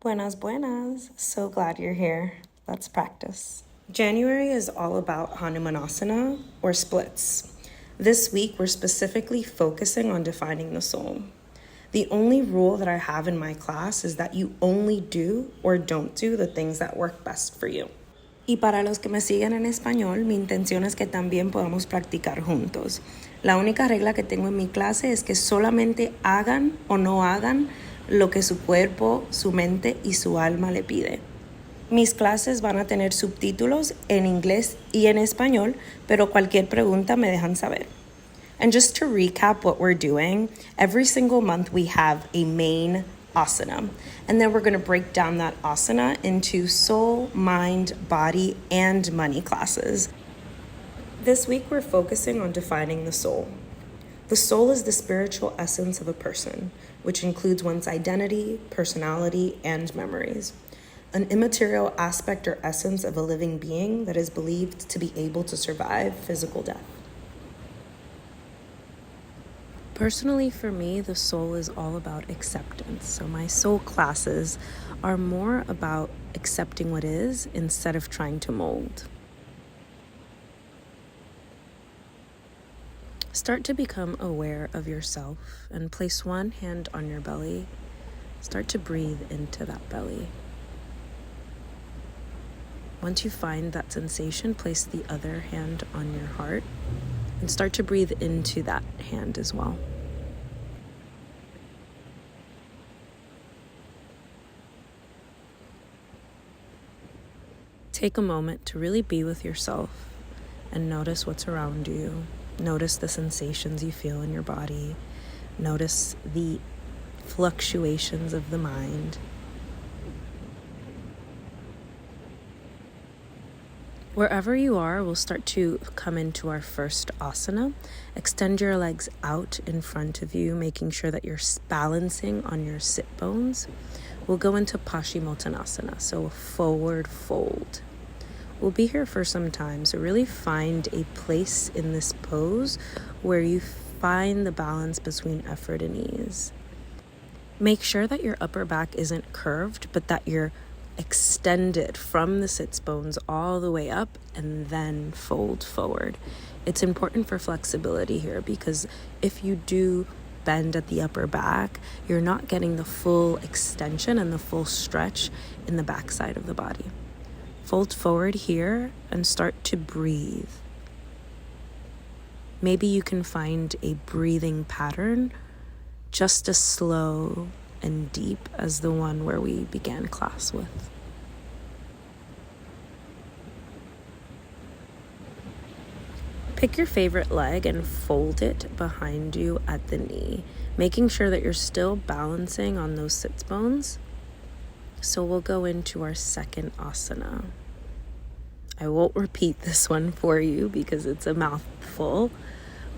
Buenas, buenas. So glad you're here. Let's practice. January is all about hanumanasana or splits. This week, we're specifically focusing on defining the soul. The only rule that I have in my class is that you only do or don't do the things that work best for you. Y para los que me siguen en español, mi intención es que también podamos practicar juntos. La única regla que tengo en mi clase es que solamente hagan o no hagan lo que su cuerpo, su mente y su alma le pide. Mis clases van a tener subtítulos en inglés y en español, pero cualquier pregunta me dejan saber. And just to recap what we're doing, every single month we have a main asana. And then we're going to break down that asana into soul, mind, body, and money classes. This week we're focusing on defining the soul. The soul is the spiritual essence of a person, which includes one's identity, personality, and memories. An immaterial aspect or essence of a living being that is believed to be able to survive physical death. Personally, for me, the soul is all about acceptance. So my soul classes are more about accepting what is instead of trying to mold. Start to become aware of yourself and place one hand on your belly. Start to breathe into that belly. Once you find that sensation, place the other hand on your heart and start to breathe into that hand as well. Take a moment to really be with yourself and notice what's around you. Notice the sensations you feel in your body. Notice the fluctuations of the mind. Wherever you are, we'll start to come into our first asana. Extend your legs out in front of you, making sure that you're balancing on your sit bones. We'll go into Paschimottanasana, so a forward fold. We'll be here for some time, so really find a place in this pose where you find the balance between effort and ease. Make sure that your upper back isn't curved, but that you're extended from the sits bones all the way up and then fold forward. It's important for flexibility here because if you do bend at the upper back, you're not getting the full extension and the full stretch in the backside of the body. Fold forward here and start to breathe. Maybe you can find a breathing pattern just as slow and deep as the one where we began class with. Pick your favorite leg and fold it behind you at the knee, making sure that you're still balancing on those sits bones. So we'll go into our second asana. I won't repeat this one for you because it's a mouthful,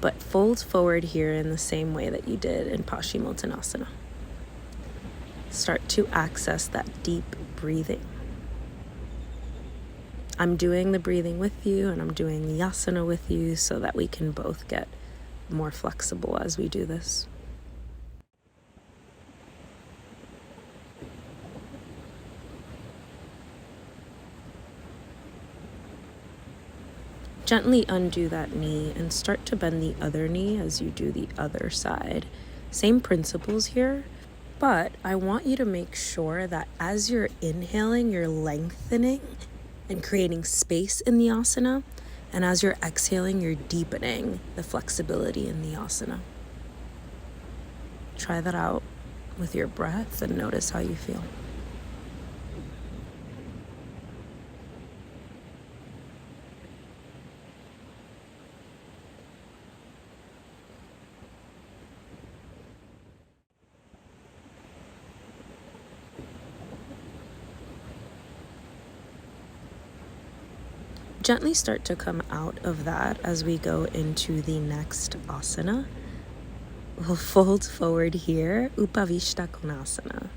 but fold forward here in the same way that you did in Paschimottanasana. Start to access that deep breathing. I'm doing the breathing with you and I'm doing the asana with you so that we can both get more flexible as we do this. Gently undo that knee and start to bend the other knee as you do the other side. Same principles here, but I want you to make sure that as you're inhaling, you're lengthening and creating space in the asana, and as you're exhaling, you're deepening the flexibility in the asana. Try that out with your breath and notice how you feel. Gently start to come out of that as we go into the next asana. We'll fold forward here, Upavishta Konasana.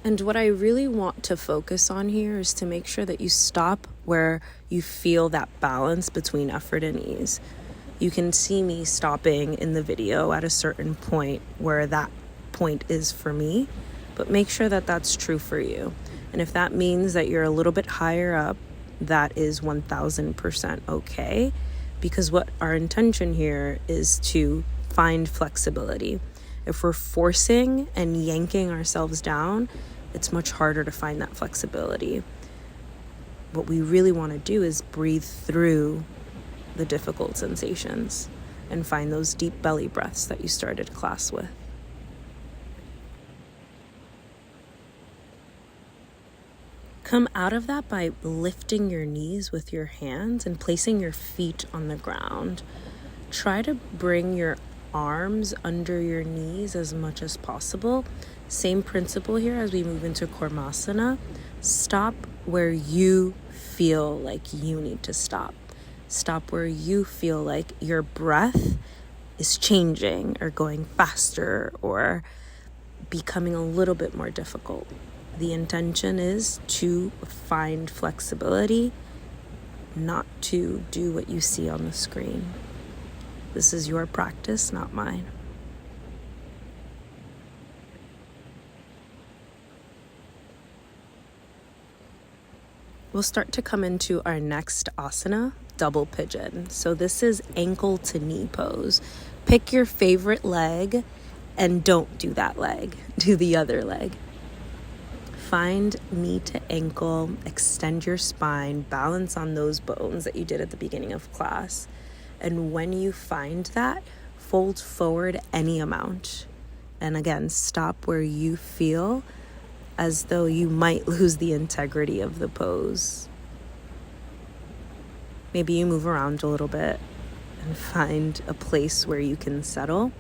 And what I really want to focus on here is to make sure that you stop where you feel that balance between effort and ease. You can see me stopping in the video at a certain point where that point is for me. but make sure that that's true for you. And if that means that you're a little bit higher up, that is 1000% okay, because what our intention here is to find flexibility. If we're forcing and yanking ourselves down, it's much harder to find that flexibility. What we really want to do is breathe through the difficult sensations and find those deep belly breaths that you started class with. Come out of that by lifting your knees with your hands and placing your feet on the ground. Try to bring your arms under your knees as much as possible. Same principle here as we move into Kurmasana. Stop where you feel like you need to stop. Stop where you feel like your breath is changing or going faster or becoming a little bit more difficult. The intention is to find flexibility, not to do what you see on the screen. This is your practice, not mine. We'll start to come into our next asana, double pigeon. So this is ankle to knee pose. Pick your favorite leg and don't do that leg. Do the other leg. Find knee to ankle, extend your spine, balance on those bones that you did at the beginning of class. And when you find that, fold forward any amount. And again, stop where you feel as though you might lose the integrity of the pose. Maybe you move around a little bit and find a place where you can settle.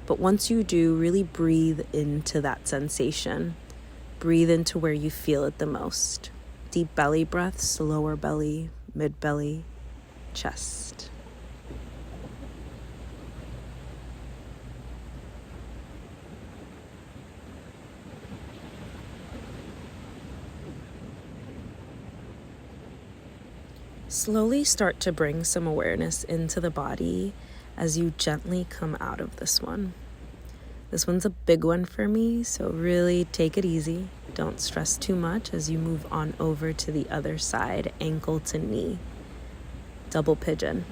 But once you do, really breathe into that sensation. Breathe into where you feel it the most. Deep belly breaths, lower belly, mid belly, chest. Slowly start to bring some awareness into the body as you gently come out of this one. This one's a big one for me, so really take it easy. Don't stress too much as you move on over to the other side, ankle to knee, double pigeon.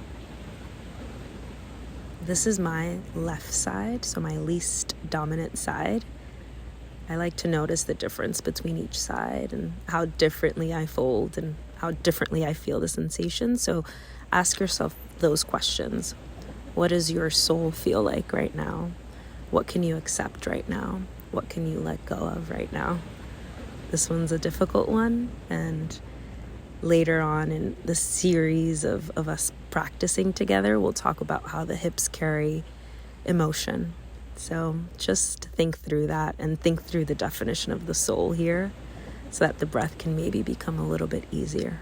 This is my left side, so my least dominant side. I like to notice the difference between each side and how differently I fold and how differently I feel the sensation. So ask yourself those questions. What does your soul feel like right now? What can you accept right now? What can you let go of right now? This one's a difficult one, and later on in the series of us practicing together, we'll talk about how the hips carry emotion. So just think through that and think through the definition of the soul here so that the breath can maybe become a little bit easier.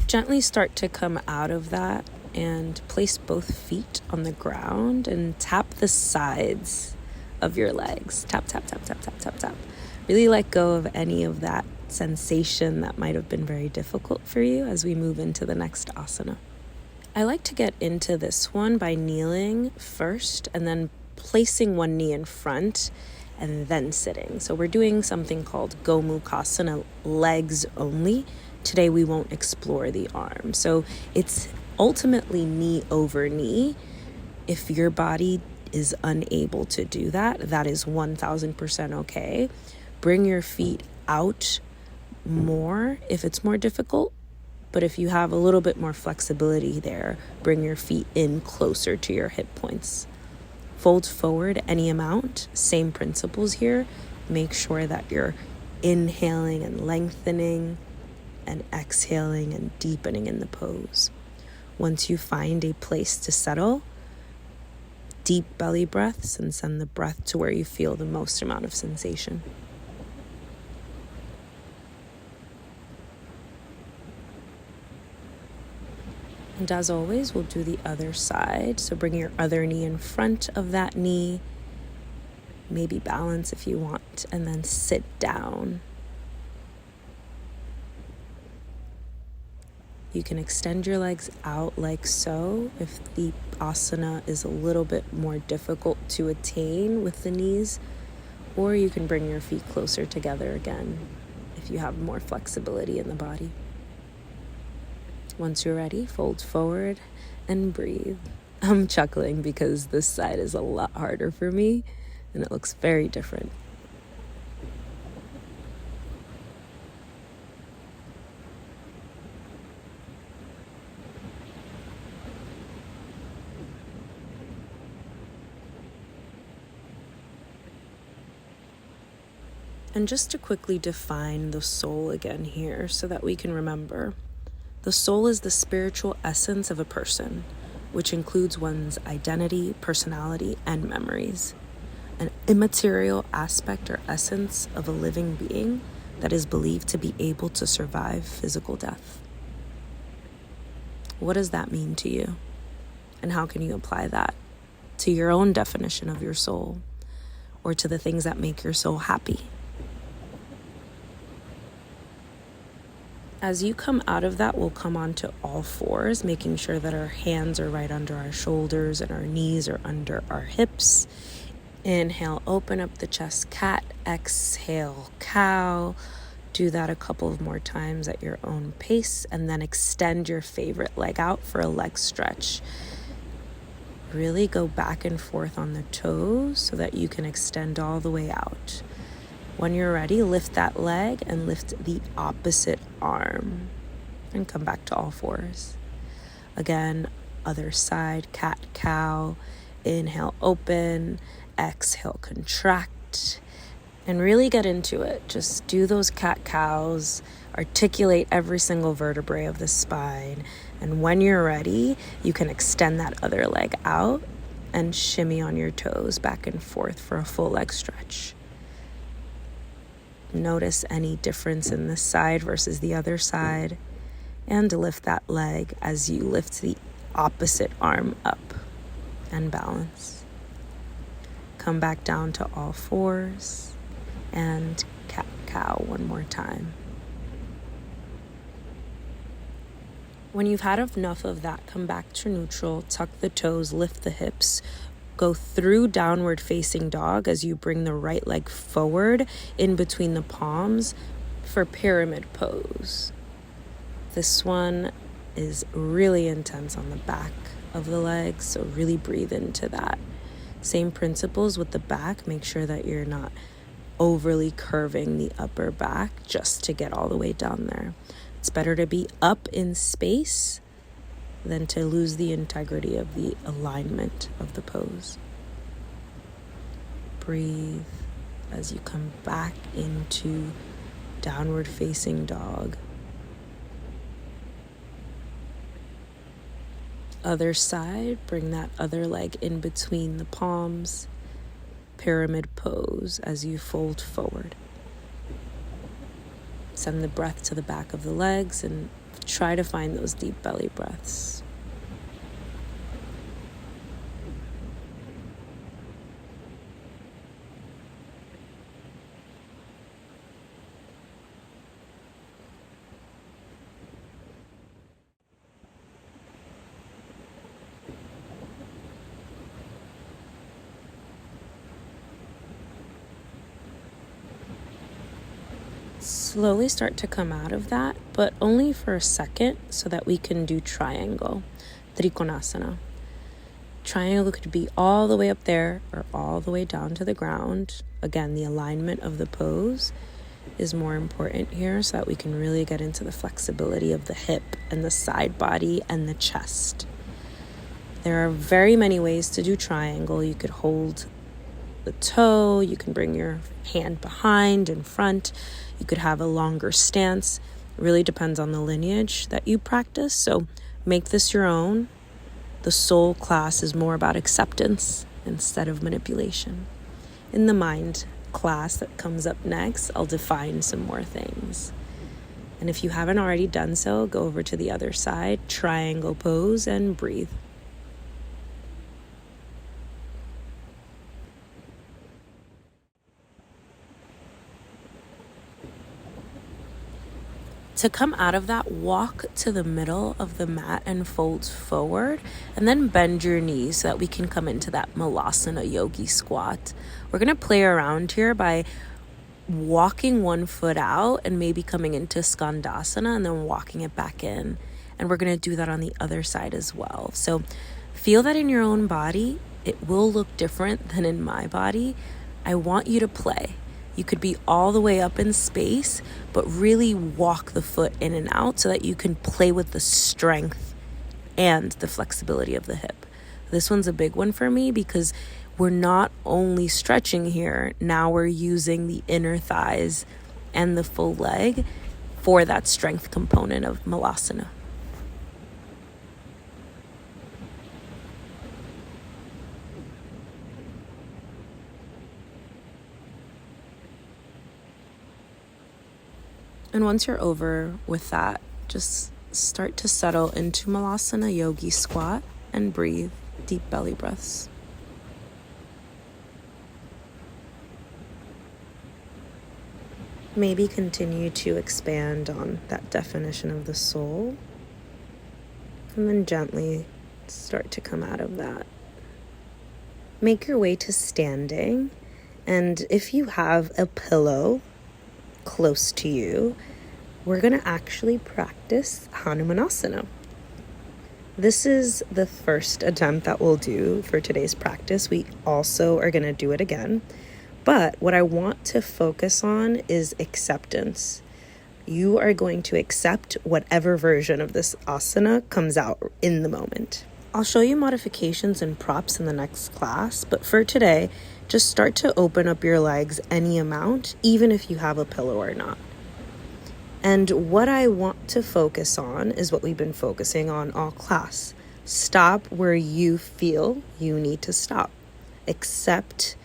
Gently start to come out of that and place both feet on the ground and tap the sides of your legs. Tap, tap, tap, tap, tap, tap, tap. Really let go of any of that sensation that might have been very difficult for you as we move into the next asana. I like to get into this one by kneeling first and then placing one knee in front and then sitting. So we're doing something called Gomukhasana, legs only. Today we won't explore the arm. So it's ultimately knee over knee. If your body is unable to do that, that is 1000% okay. Bring your feet out more if it's more difficult. But if you have a little bit more flexibility there, bring your feet in closer to your hip points. Fold forward any amount. Same principles here. Make sure that you're inhaling and lengthening and exhaling and deepening in the pose. Once you find a place to settle, deep belly breaths and send the breath to where you feel the most amount of sensation. And as always, we'll do the other side. So bring your other knee in front of that knee maybe balance if you want, and then sit down. You can extend your legs out like so if the asana is a little bit more difficult to attain with the knees, or you can bring your feet closer together again if you have more flexibility in the body. Once you're ready, fold forward and breathe. I'm chuckling because this side is a lot harder for me and it looks very different. And just to quickly define the soul again here so that we can remember. The soul is the spiritual essence of a person, which includes one's identity, personality, and memories. An immaterial aspect or essence of a living being that is believed to be able to survive physical death. What does that mean to you? And how can you apply that to your own definition of your soul or to the things that make your soul happy? As you come out of that, we'll come onto all fours, making sure that our hands are right under our shoulders and our knees are under our hips. Inhale, open up the chest, cat. Exhale, cow. Do that a couple of more times at your own pace, and then extend your favorite leg out for a leg stretch. Really go back and forth on the toes so that you can extend all the way out. When you're ready, lift that leg and lift the opposite arm and come back to all fours. Again, other side, cat, cow. Inhale, open. Exhale, contract. And really get into it. Just do those cat cows. Articulate every single vertebrae of the spine. And when you're ready, you can extend that other leg out and shimmy on your toes back and forth for a full leg stretch. Notice any difference in this side versus the other side, and lift that leg as you lift the opposite arm up and balance. Come back down to all fours and cat cow one more time. When you've had enough of that, come back to neutral, tuck the toes, lift the hips. Go through downward facing dog as you bring the right leg forward in between the palms for pyramid pose. This one is really intense on the back of the legs, so really breathe into that. Same principles with the back. Make sure that you're not overly curving the upper back just to get all the way down there. It's better to be up in space than to lose the integrity of the alignment of the pose. Breathe as you come back into downward facing dog. Other side, bring that other leg in between the palms. Pyramid pose as you fold forward. Send the breath to the back of the legs and try to find those deep belly breaths. Slowly start to come out of that, but only for a second so that we can do triangle, trikonasana. Triangle could be all the way up there or all the way down to the ground. Again, the alignment of the pose is more important here so that we can really get into the flexibility of the hip and the side body and the chest. There are very many ways to do triangle. You could hold the toe, you can bring your hand behind and front, you could have a longer stance. It really depends on the lineage that you practice, so make this your own. The soul class is more about acceptance instead of manipulation. In the mind class that comes up next, I'll define some more things. And if you haven't already done so, go over to the other side, triangle pose, and breathe. To come out of that, walk to the middle of the mat and fold forward, and then bend your knees so that we can come into that malasana yogi squat. We're going to play around here by walking one foot out and maybe coming into skandasana and then walking it back in. And we're going to do that on the other side as well. So feel that in your own body. It will look different than in my body. I want you to play. You could be all the way up in space, but really walk the foot in and out so that you can play with the strength and the flexibility of the hip. This one's a big one for me because we're not only stretching here, now we're using the inner thighs and the full leg for that strength component of malasana. And once you're over with that, just start to settle into malasana yogi squat and breathe deep belly breaths. Maybe continue to expand on that definition of the soul, and then gently start to come out of that. Make your way to standing, and if you have a pillow close to you, we're going to actually practice hanumanasana. This is the first attempt that we'll do for today's practice. We also are going to do it again. But what I want to focus on is acceptance. You are going to accept whatever version of this asana comes out in the moment. I'll show you modifications and props in the next class, but for today, just start to open up your legs any amount, even if you have a pillow or not. And what I want to focus on is what we've been focusing on all class. Stop where you feel you need to stop. Accept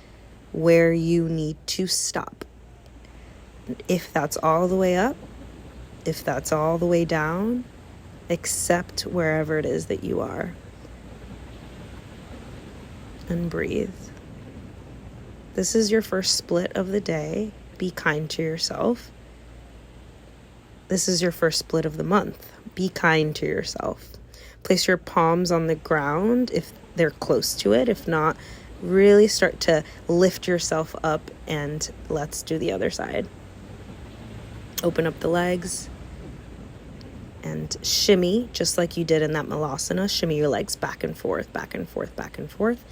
where you need to stop. If that's all the way up, if that's all the way down, accept wherever it is that you are. And breathe. This is your first split of the day. Be kind to yourself. This is your first split of the month. Be kind to yourself. Place your palms on the ground if they're close to it. If not, really start to lift yourself up, and let's do the other side. Open up the legs and shimmy just like you did in that malasana. Shimmy your legs back and forth, back and forth, back and forth,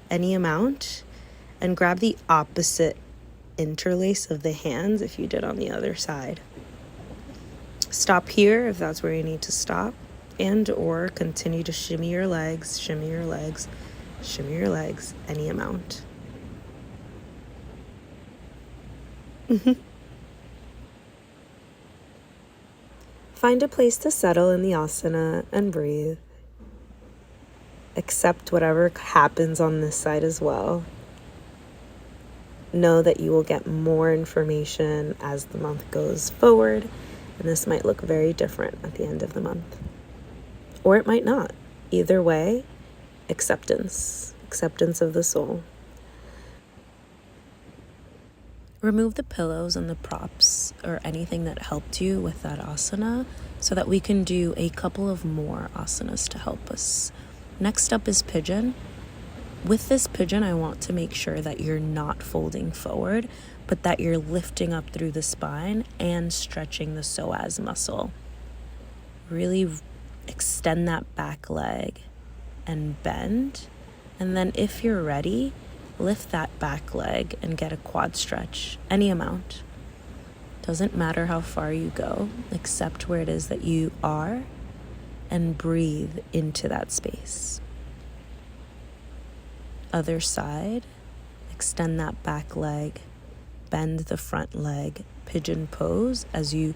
any amount. And grab the opposite interlace of the hands if you did on the other side. Stop here if that's where you need to stop, and or continue to shimmy your legs, shimmy your legs, shimmy your legs, any amount. Find a place to settle in the asana and breathe. Accept whatever happens on this side as well. Know that you will get more information as the month goes forward, and this might look very different at the end of the month. Or it might not. Either way, acceptance of the soul. Remove the pillows and the props or anything that helped you with that asana so that we can do a couple of more asanas to help us. Next up is pigeon. With this pigeon, I want to make sure that you're not folding forward, but that you're lifting up through the spine and stretching the psoas muscle. Really extend that back leg and bend. And then if you're ready, lift that back leg and get a quad stretch, any amount. Doesn't matter how far you go, accept where it is that you are and breathe into that space. Other side, extend that back leg, bend the front leg, pigeon pose as you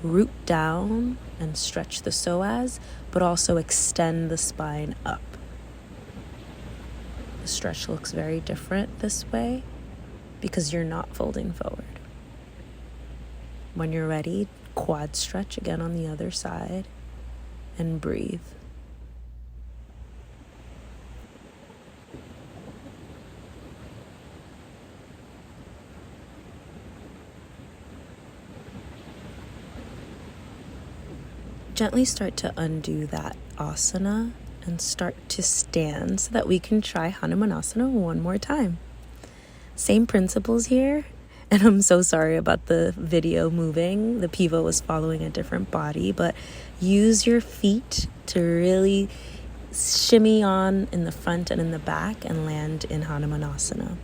root down and stretch the psoas, but also extend the spine up. The stretch looks very different this way because you're not folding forward. When you're ready, quad stretch again on the other side and breathe. Gently start to undo that asana and start to stand so that we can try hanumanasana one more time. Same principles here. And I'm so sorry about the video moving. The pivo was following a different body, but use your feet to really shimmy on in the front and in the back and land in hanumanasana.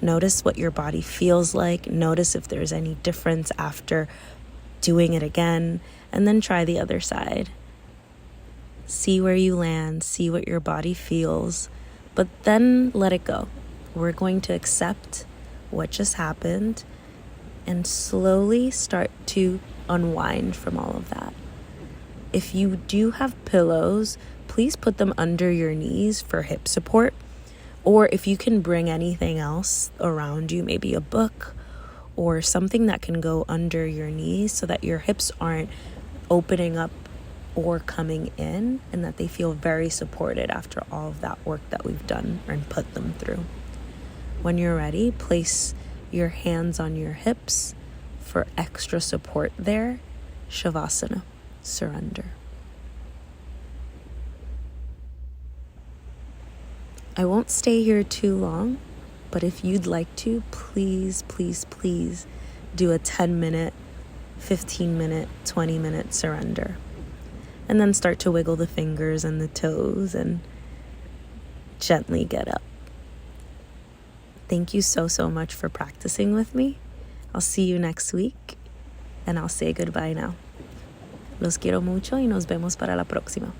Notice what your body feels like. Notice if there's any difference after doing it again, and then try the other side. See where you land, see what your body feels, but then let it go. We're going to accept what just happened and slowly start to unwind from all of that. If you do have pillows, please put them under your knees for hip support. Or if you can bring anything else around you, maybe a book or something that can go under your knees so that your hips aren't opening up or coming in, and that they feel very supported after all of that work that we've done and put them through. When you're ready, place your hands on your hips for extra support there. Shavasana, surrender. I won't stay here too long, but if you'd like to, please, please, please do a 10-minute, 15-minute, 20-minute surrender. And then start to wiggle the fingers and the toes and gently get up. Thank you so, so much for practicing with me. I'll see you next week, and I'll say goodbye now. Los quiero mucho y nos vemos para la próxima.